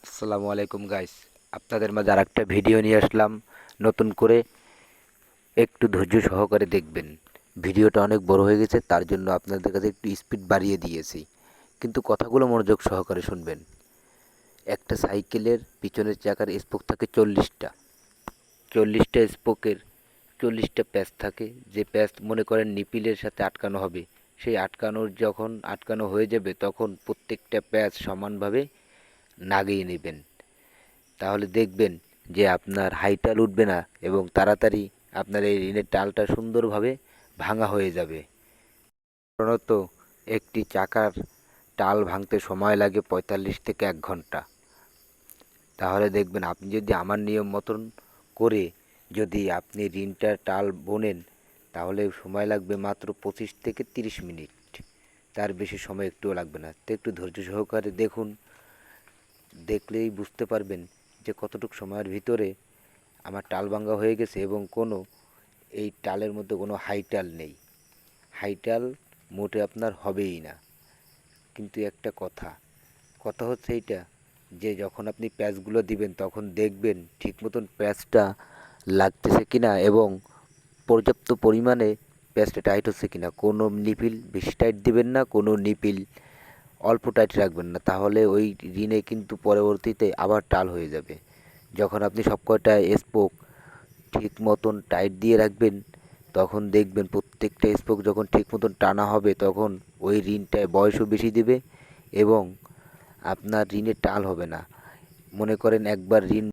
আসসালামু আলাইকুম গাইস, আপনাদের মাঝে আরেকটা ভিডিও নিয়ে আসলাম নতুন করে। একটু ধৈর্য সহকারে দেখবেন। ভিডিওটা অনেক বড় হয়ে গেছে, তার জন্য আপনাদের কাছে একটু স্পিড বাড়িয়ে দিয়েছি, কিন্তু কথাগুলো মনোযোগ সহকারে শুনবেন। একটা সাইকেলের পিছনের চাকার স্পোক থাকে 40টা। 40টা স্পোকের 40টা প্যাচ থাকে, যে প্যাচ মনে করেন নিপিলের সাথে আটকানো হবে। সেই যখন আটকানো হয়ে যাবে তখন প্রত্যেকটা প্যাচ সমানভাবে লাগিয়ে নেবেন। তাহলে দেখবেন যে আপনার হাইটাল উঠবে না এবং তাড়াতাড়ি আপনার এই ঋণের টালটা সুন্দরভাবে ভাঙা হয়ে যাবে। সাধারণত একটি চাকার টাল ভাঙতে সময় লাগে 45 থেকে 1 ঘন্টা। তাহলে দেখবেন আপনি যদি আমার নিয়ম মতন করে যদি আপনি ঋণটার টাল বোনেন, তাহলে সময় লাগবে মাত্র 25 থেকে 30 মিনিট। তার বেশি সময় একটুও লাগবে না। তো একটু ধৈর্য সহকারে দেখুন, দেখলেই বুঝতে পারবেন যে কতটুকু সময়ের ভিতরে আমার টাল ভাঙা হয়ে গেছে এবং এই টালের মধ্যে কোনো হাইটাল নেই। হাইটাল মোটে আপনার হবেই না। কিন্তু একটা কথা কথা হচ্ছে এইটা, যে যখন আপনি প্যাচগুলো দিবেন তখন দেখবেন ঠিক মতন প্যাচটা লাগতেছে কিনা এবং পর্যাপ্ত পরিমাণে প্যাচটা টাইট হচ্ছে কিনা। কোনো নিপিল বেশি টাইট দিবেন না, কোনো নিপিল অল্প টাইট রাখবেন না, তাহলে ওই ঋণে কিন্তু পরবর্তীতে আবার টাল হয়ে যাবে। যখন আপনি সব কয়টা স্পোক ঠিক মতন টাইট দিয়ে রাখবেন, তখন দেখবেন প্রত্যেকটা স্পোক যখন ঠিক মতন টানা হবে তখন ওই ঋণটায় বয়সও বেশি দেবে এবং আপনার ঋণের টাল হবে না। মনে করেন একবার ঋণ